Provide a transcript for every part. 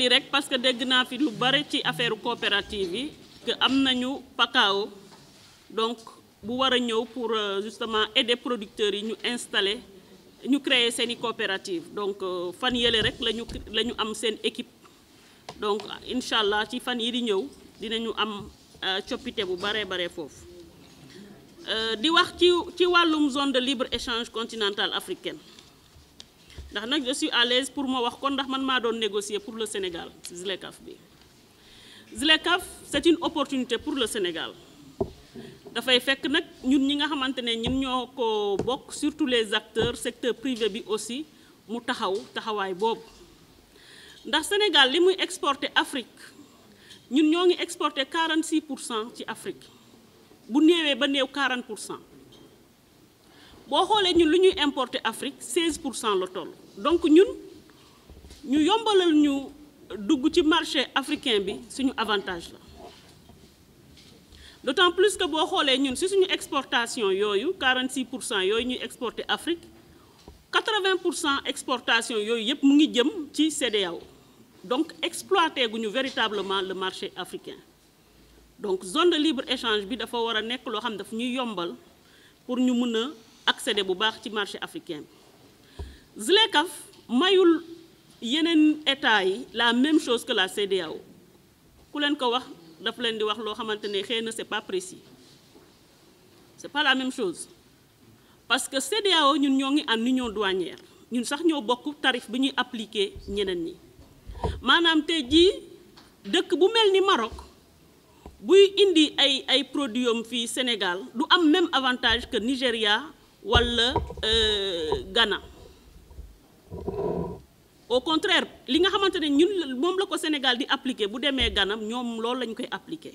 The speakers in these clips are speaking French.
fàttali rek parce que dégg naa fi lu bare ci affaire coopérative yi que am nañu PACAO donc bu war a ñëw pour justement aider producteurs yi ñu installer ñu créer seeni coopérative donc fan yële rek la ñu am seen équipe donc incha allah ci fan yi di ñëw dinañu am coppite bu bare foofu di wax ci wàllum zone de libre échange continentale africaine ndax nag je suis à l'aise pour ma wax kon ndax man maa doon négocier pour le Sénégal ZLECAf bi ZLECAf c'est une opportunité pour le Sénégal dafay fekk nag ñun ñi nga xamante ne ñun ñoo ko bokk surtout les acteurs secteur privé bi aussi mu taxawaay boobu ndax Sénégal li muy exporter Afrique ñun ñoo ngi exporter 46% ci Afrique bu néewee ba néew 40% boo xoolee ñun lu ñuy importer Afrique 16% la toll donc ñun ñu yombalal ñu dugg ci marché africain bi suñu avantage la d'autant plus que boo xoolee ñun si suñu exportation yooyu 46% yooyu ñuy exporter Afrique 80% exportation yooyu yëpp mu ngi jëm ci CEDEAO donc exploité guñu véritablement le marché africain donc zone de libre échange bi dafa war a nekk loo xam ne daf ñuy yombal pour ñu mën a accéder bu baax ci marché africain bi ZLECAf mayul yeneen état yi la même chose que la CEDEAO ku leen ko wax daf leen di wax loo xamante ne xëy na c'est pas précis c'est pas la même chose parce que CEDEAO ñun ñoo ngi en union douanière ñun sax ñoo bokk tarif bi ñuy appliquer ñeneen ñi maanaam tey jii dëkk bu mel ni Maroc buy indi ay produits am fii Sénégal du am même avantage que Nigéria wala Ghana au contraire li nga xamante ne ñun moom la ko Sénégal di appliquer bu demee Ghana ñoom loolu lañ koy appliquer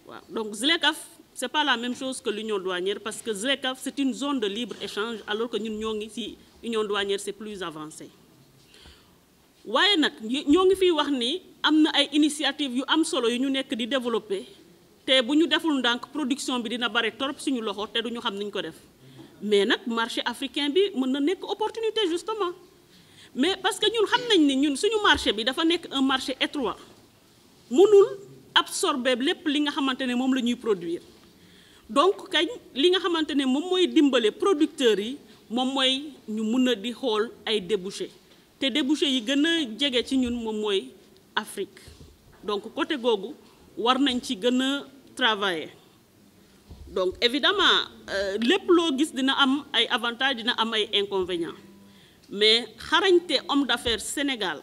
waaw donc ZLECAf c'est pas la même chose que l'union douanière parce que ZLECAf c'est une zone de libre échange alors que ñun ñoo ngi ci union douanière c'est plus avancé waaye nag ñoo ngi fiy wax ni am na ay initiatives yu am solo yu ñu nekk di développer te bu ñu deful ndànk production bi dina bare torop suñu loxo te duñu xam niñ ko def mais nag marché africain bi mën na nekk opportunité justement mais parce que ñun xam nañ ni ñun suñu marché bi dafa nekk un marché étroit mënul absorber lépp li nga xamante ne moom la ñuy produire donc kañ li nga xamante ne moom mooy dimbale producteurs yi moom mooy ñu mën a di xool ay débouchés te débouchés yi gën a jege ci ñun moom mooy Afrique donc côté googu war nañ ci gën a travailler donc évidemment lépp loo gis dina am ay avantages dina am ay inconvénients mais xarañte homme d'affaires Sénégal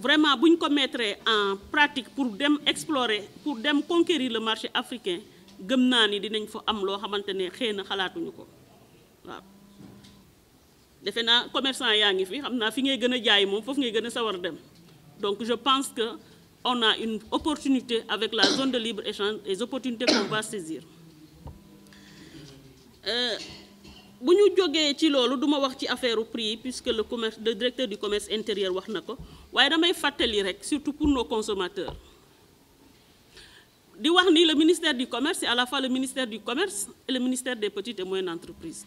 vraiment bu ñu ko mettre en pratique pour dem explorer pour dem conquérir le marché africain gëm naa ni dinañ fa am loo xamante ne xëy na xalaatuñu ko waaw defe naa commerçant yaa ngi fi xam naa fi ngay gën a jaay moom foofu ngay gën a sawar dem donc je pense que on a une opportunité avec la zone de libre-échange, des opportunités qu'on va saisir. Bu ñu jógee ci loolu duma wax ci affaire prix puisque le directeur du commerce intérieur wax na ko waaye damay fàttali rek surtout pour nos consommateurs di wax ni le ministère du commerce c'est à la fois le ministère du commerce et le ministère des petites et moyennes entreprises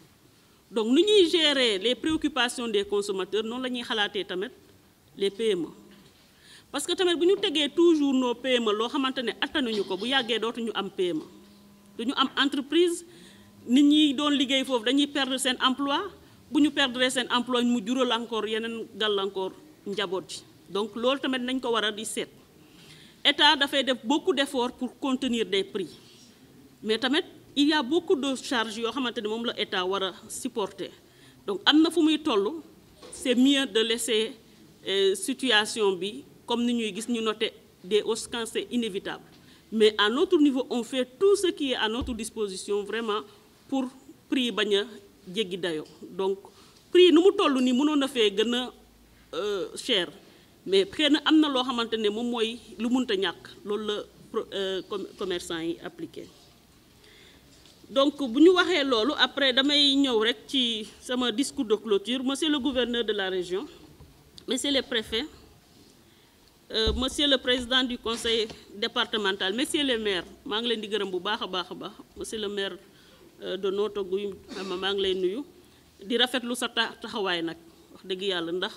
donc nu ñuy gérer les préoccupations des consommateurs noonu la ñuy xalaatee tamit les PME parce que tamit bu ñu tegee toujours nos PME loo xamante ne attanuñu ko bu yàggee dootuñu am PME duñu am entreprise nit ñi doon liggéey foofu dañuy perdre seen emploi bu ñu perdre seen emploi mu jural encore yeneen gàllankoor njaboot ji donc loolu tamit nañ ko war a di seet état dafay def beaucoup d'efforts pour contenir des prix mais tamit il y a beaucoup de charges yoo xamante ne moom la état war a supporter donc am na fu muy toll c'est mieux de laisser situation bi comme ni ñuy gis ñu noter des hausses quand c'est inévitable mais à notre niveau on fait tout ce qui est à notre disposition vraiment pour prix bañ a jéggi dayo donc prix nu mu toll nii mënoon na fee gën a cher mais xëy na am na loo xamante ne moom mooy lu mënta ñàkk loolu la commerçant yi appliqué donc bu ñu waxee loolu après damay ñëw rek ci sama discours de clôture monsieur le gouverneur de la région monsieur le préfet monsieur le président du conseil départemental monsieur le maire maa ngi leen di gërëm bu baax a baax monsieur le maire de Notto Gouye maa ngi lay nuyu di rafetlu sa taxawaay nag wax dëgg yàlla ndax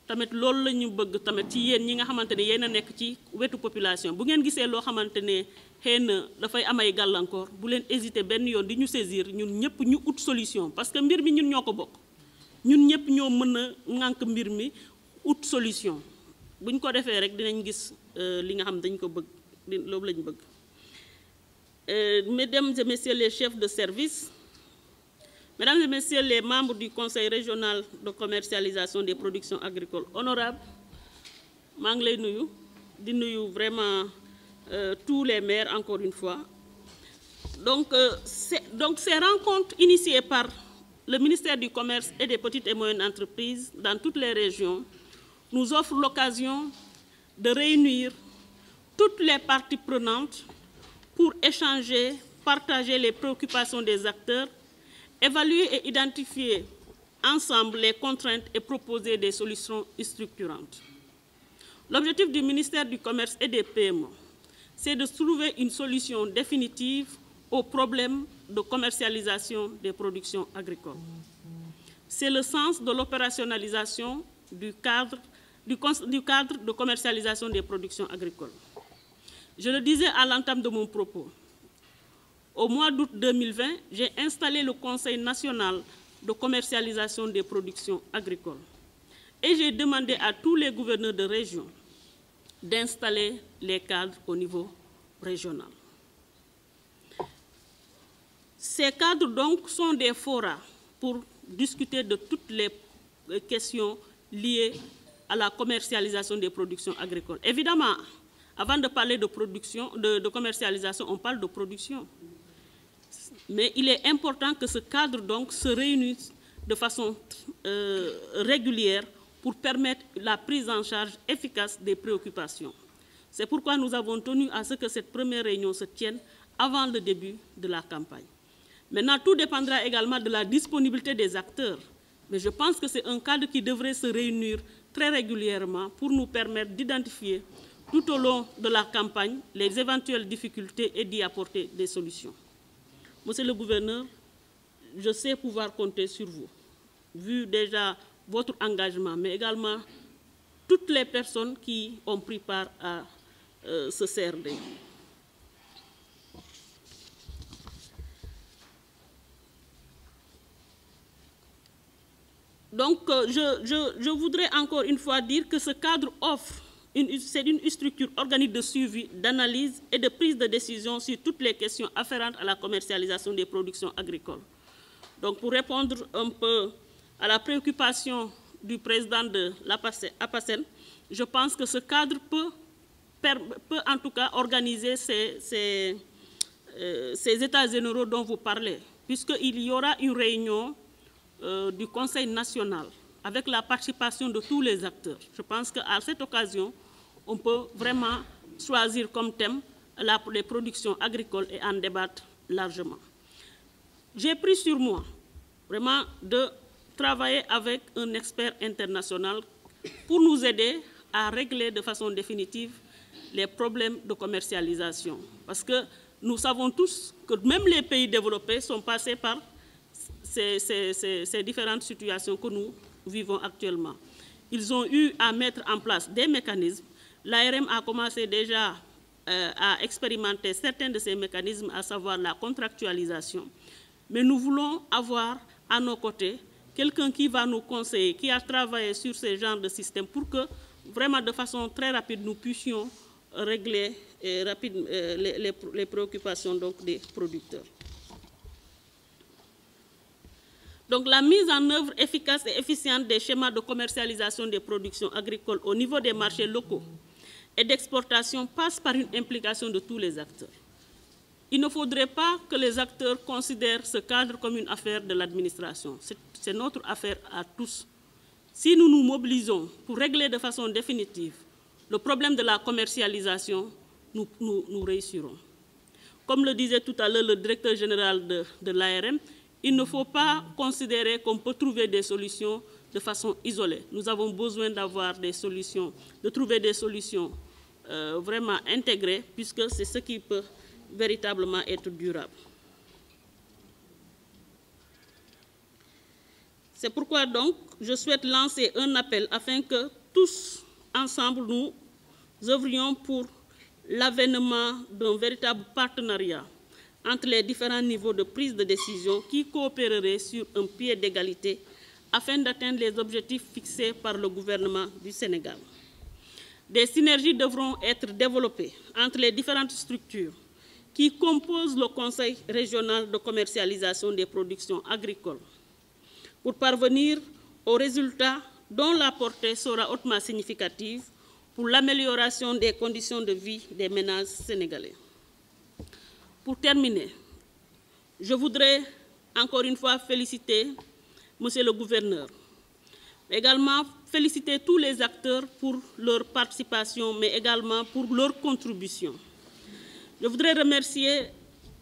tamit loolu la ñu bëgg tamit ci yéen ñi nga xamante ne yéen a nekk ci wetu population bu ngeen gisee loo xamante ne xëy na dafay am ay gàllankoor bu leen hésiter benn yoon di ñu saisir ñun ñëpp ñu ut solution parce que mbir mi ñun ñoo ko bokk ñun ñëpp ñoo mën a ŋànk mbir mi ut solution buñ ko defee rek dinañ gis li nga xam dañ ko bëgg loolu lañ bëgg. Mesdames et messieurs les chefs de service, mesdames et messieurs les membres du Conseil régional de commercialisation des productions agricoles honorables, maa ngi lay nuyu di nuyu vraiment tous les maires encore une fois. Donc ces rencontres initiées par le ministère du Commerce et des petites et moyennes entreprises dans toutes les régions nous offrent l'occasion de réunir toutes les parties prenantes pour échanger, partager les préoccupations des acteurs, évaluer et identifier ensemble les contraintes et proposer des solutions structurantes. L'objectif du ministère du Commerce et des PME, c'est de trouver une solution définitive aux problèmes de commercialisation des productions agricoles. C'est le sens de l'opérationnalisation du cadre de commercialisation des productions agricoles. Je le disais à l'entame de mon propos. Au mois d'août 2020, j'ai installé le Conseil national de commercialisation des productions agricoles. Et j'ai demandé à tous les gouverneurs de région d'installer les cadres au niveau régional. Ces cadres, donc, sont des forats pour discuter de toutes les questions liées à la commercialisation des productions agricoles. Évidemment, avant de parler de production, de commercialisation, on parle de production. Mais il est important que ce cadre donc se réunisse de façon régulière pour permettre la prise en charge efficace des préoccupations. C'est pourquoi nous avons tenu à ce que cette première réunion se tienne avant le début de la campagne. Maintenant, tout dépendra également de la disponibilité des acteurs. Mais je pense que c'est un cadre qui devrait se réunir très régulièrement pour nous permettre d'identifier tout au long de la campagne les éventuelles difficultés et d'y apporter des solutions. Monsieur le gouverneur, je sais pouvoir compter sur vous, vu déjà votre engagement, mais également toutes les personnes qui ont pris part à ce CRD. Donc, je voudrais encore une fois dire que ce cadre offre c'est une structure organique de suivi, d'analyse et de prise de décision sur toutes les questions afférentes à la commercialisation des productions agricoles. Donc, pour répondre un peu à la préoccupation du président de l'APACEN, je pense que ce cadre peut en tout cas organiser ces états généraux dont vous parlez, puisqu'il y aura une réunion du Conseil national avec la participation de tous les acteurs. Je pense qu'à cette occasion, on peut vraiment choisir comme thème les productions agricoles et en débattre largement. J'ai pris sur moi vraiment de travailler avec un expert international pour nous aider à régler de façon définitive les problèmes de commercialisation. Parce que nous savons tous que même les pays développés sont passés par ces différentes situations que nous vivons actuellement. Ils ont eu à mettre en place des mécanismes. L'ARM a commencé déjà à expérimenter certains de ces mécanismes, à savoir la contractualisation. Mais nous voulons avoir à nos côtés quelqu'un qui va nous conseiller, qui a travaillé sur ce genre de système pour que vraiment de façon très rapide nous puissions régler les préoccupations donc, des producteurs. Donc la mise en œuvre efficace et efficiente des schémas de commercialisation des productions agricoles au niveau des marchés locaux et d'exportation passe par une implication de tous les acteurs. Il ne faudrait pas que les acteurs considèrent ce cadre comme une affaire de l'administration. C'est notre affaire à tous. Si nous nous mobilisons pour régler de façon définitive le problème de la commercialisation, nous réussirons. Comme le disait tout à l'heure le directeur général de l'ARM, il ne faut pas considérer qu'on peut trouver des solutions de façon isolée. Nous avons besoin d'avoir des solutions, de trouver des solutions vraiment intégrées, puisque c'est ce qui peut véritablement être durable. C'est pourquoi donc je souhaite lancer un appel afin que tous ensemble nous œuvrions pour l'avènement d'un véritable partenariat entre les différents niveaux de prise de décision qui coopéreraient sur un pied d'égalité afin d'atteindre les objectifs fixés par le gouvernement du Sénégal. Des synergies devront être développées entre les différentes structures qui composent le Conseil régional de commercialisation des productions agricoles pour parvenir aux résultats dont la portée sera hautement significative pour l'amélioration des conditions de vie des ménages sénégalais. Pour terminer, je voudrais encore une fois féliciter Monsieur le gouverneur, mais également féliciter tous les acteurs pour leur participation, mais également pour leur contribution. Je voudrais remercier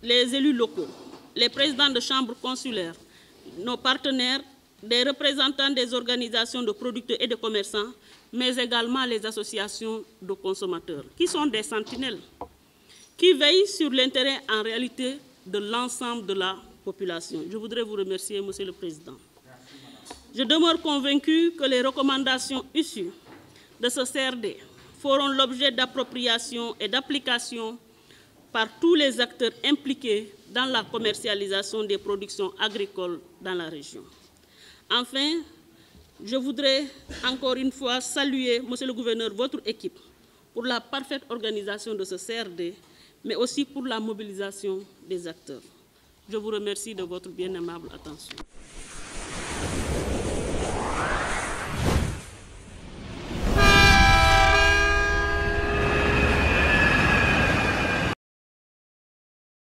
les élus locaux, les présidents de chambres consulaires, nos partenaires, des représentants des organisations de producteurs et de commerçants, mais également les associations de consommateurs, qui sont des sentinelles, qui veillent sur l'intérêt en réalité de l'ensemble de la population. Je voudrais vous remercier, Monsieur le Président. Je demeure convaincu que les recommandations issues de ce CRD feront l'objet d'appropriation et d'application par tous les acteurs impliqués dans la commercialisation des productions agricoles dans la région. Enfin, je voudrais encore une fois saluer, Monsieur le gouverneur, votre équipe pour la parfaite organisation de ce CRD, mais aussi pour la mobilisation des acteurs. Je vous remercie de votre bien aimable attention.